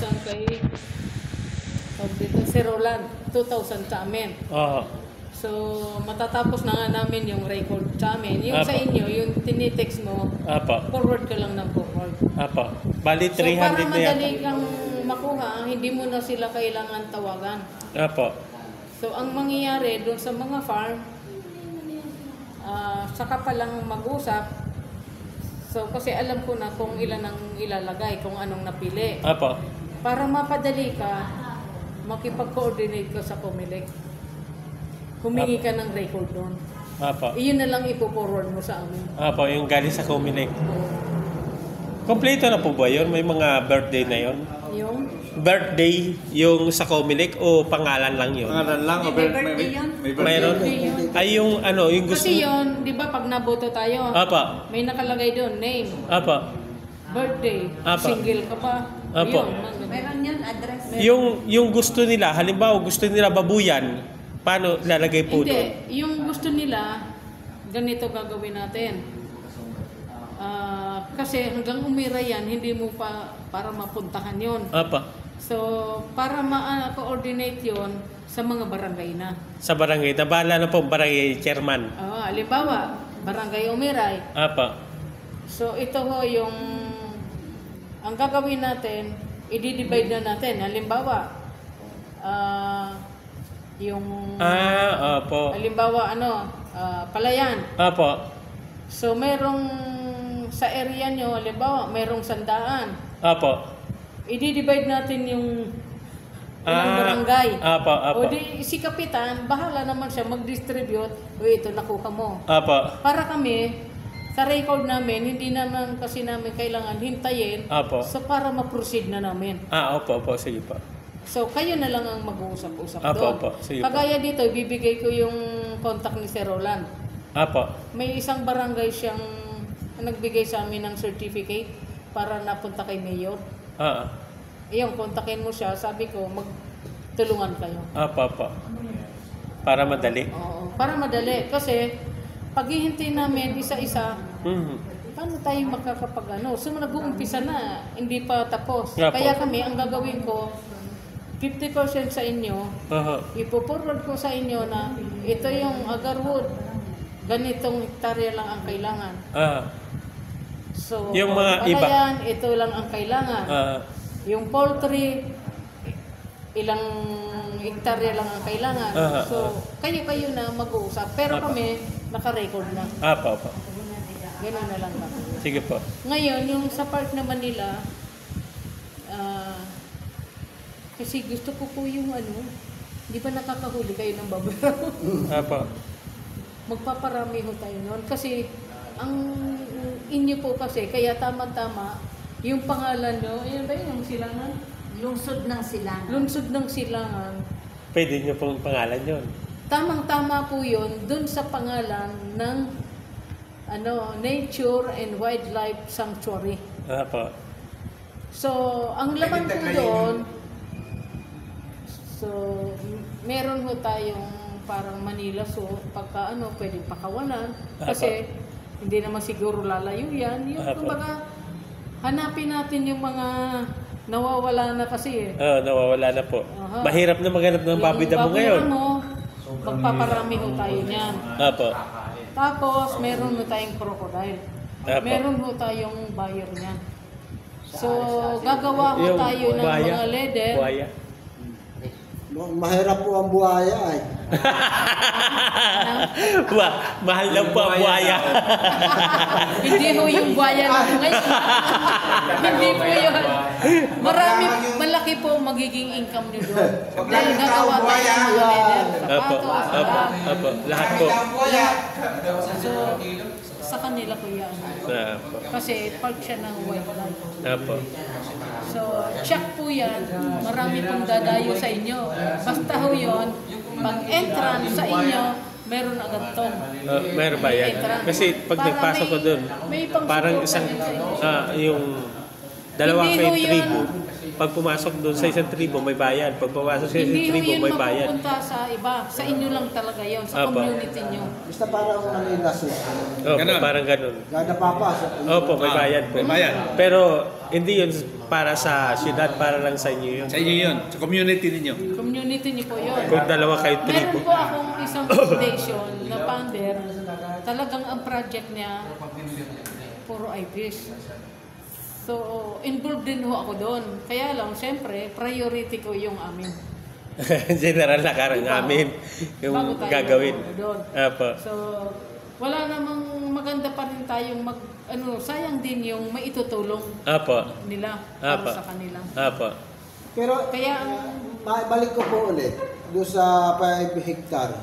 2,000 kay si Roland, 2,000 sa amin. So, matatapos na nga namin yung record sa amin. Yung sa inyo, yung tinitext mo, forward ka lang ng forward. Bali, 300 so, para na yan. madali kang makuha, hindi mo na sila kailangan tawagan. So, ang mangyayari doon sa mga farm, saka pa lang mag-usap. So, kasi alam ko na kung ilan ang ilalagay, kung anong napili. Para mapadali ka, makipag-coordinate ka sa Comelec. Humingi ka ng record doon. Iyon na lang ipo-forward mo sa amin. Yung galing sa Comelec. Kompleto na po ba yun? May mga birthday na yun? Yung? Birthday yung sa Comelec o pangalan lang yun? Pangalan lang o May birthday yan? Mayroon? Ay yung ano, yung gusto... Kasi yun, di ba pag naboto tayo, may nakalagay doon, name, birthday, single ka pa. Yun, Meron yun, address. Yung gusto nila, halimbawa gusto nila babuyan, paano lalagay po doon? Hindi, yung gusto nila, ganito gagawin natin. Kasi hanggang umira yan, hindi mo pa para mapuntahan yon. So, para ma-coordinate yon sa mga barangay na. Sa barangay, nabala na po barangay chairman. Halimbawa, barangay Umiray. So, ito ho yung, ang gagawin natin, i-divide na natin. Halimbawa, yung, halimbawa, Palayan. So, merong, sa area nyo, halimbawa, merong 100. I-divide natin yung ilang barangay. O di, si Kapitan, bahala naman siya mag-distribute. O ito, nakuha mo. Para kami, sa record namin, hindi naman kasi namin kailangan hintayin. So, para ma-proceed na namin. Sige po. So, kayo na lang ang mag-uusap-usap doon. Kagaya dito, ibibigay ko yung contact ni Sir Roland. May isang barangay siyang nagbigay sa amin ng certificate para napunta kay Mayor. Iyon, kontakin mo siya. Sabi ko, magtulungan kayo. Para madali. Oo, para madali. Kasi, paghihintay namin isa-isa, paano tayo makakapag-ano? So, nag-uumpisa na, hindi pa tapos. Kaya kami, ang gagawin ko, 50% sa inyo, ipo-forward ko sa inyo na ito yung agarwood, ganitong hektarya lang ang kailangan. So, yung mga iba, yan, ito lang ang kailangan. Yung poultry, ilang hektarya lang ang kailangan. So, kayo-kayo na mag-uusap. Pero kami, naka-record na. Ganun na lang ba? Sige po. Ngayon, yung sa part naman nila, kasi gusto ko po yung di ba nakakahuli kayo ng babayaw? Magpaparami ho tayo noon. Kasi, ang inyo po kasi, kaya tama-tama, yung pangalan nyo, yun ba yung silangan? Lungsod ng Silangan. Lungsod ng Silangan. Pwede nyo pong pangalan yun. Tamang-tama po yun, dun sa pangalan ng Nature and Wildlife Sanctuary. So, ang laman po doon, so, meron ho tayong parang Manila, so pagka pwedeng pakawalan, kasi hindi naman siguro lalayo yan. Yung kumbaga, hanapin natin yung mga nawawala na kasi nawawala na po. Mahirap na maghanap ng baboy damo ngayon. Magpaparami ho tayo niyan. Tapos, meron ho tayong crocodile. Meron ho tayong buyer niyan. So, gagawa ho tayo ng mga leather. Mahirap po ang buhaya ay. Mahal lang po ang buhaya. Hindi ho yung buhaya na ngayon. Hindi po yun. Malaki po magiging income nyo doon. Dahil gagawa tayo ng mga leather, sapatos, lahat po. So, sa kanila ko yan. Kasi part siya ng wildlife. So, check po yan. Marami pong dadayo sa inyo. Basta ho yun, pag entrance sa inyo, meron agad tong. Meron ba yan? Kasi pag nagpasok ko doon, parang isang, yung dalawa kayong tribo. Pag pumasok doon sa isang tribo, may bayad. Pag pumasok sa isang tribo, may bayad. Hindi mapupunta sa iba. Sa inyo lang talaga yun. Sa community nyo. Basta parang Manila, sir. Parang ganun. Gada papasok. Opo, may bayad po. May bayad. Pero Hindi yun para sa syudad, para lang sa inyo yun. Sa inyo yun, sa community ninyo. Community niyo po yun. Kung dalawa kayo tribo. Meron po akong isang foundation na founder. Talagang ang project niya, puro IPs. So, involved din ho ako doon. Kaya lang, siyempre, priority ko yung amin. General na karang amin yung Bago tayo gagawin. doon. Apo. So, wala namang maganda pa rin tayong sayang din yung maitutulong Apo. nila para Apa. sa kanila. Apo. Pero, Kaya ang balik ko po ulit doon sa 5 hectare.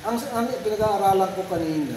Ang pinag-aaralan ko kanina,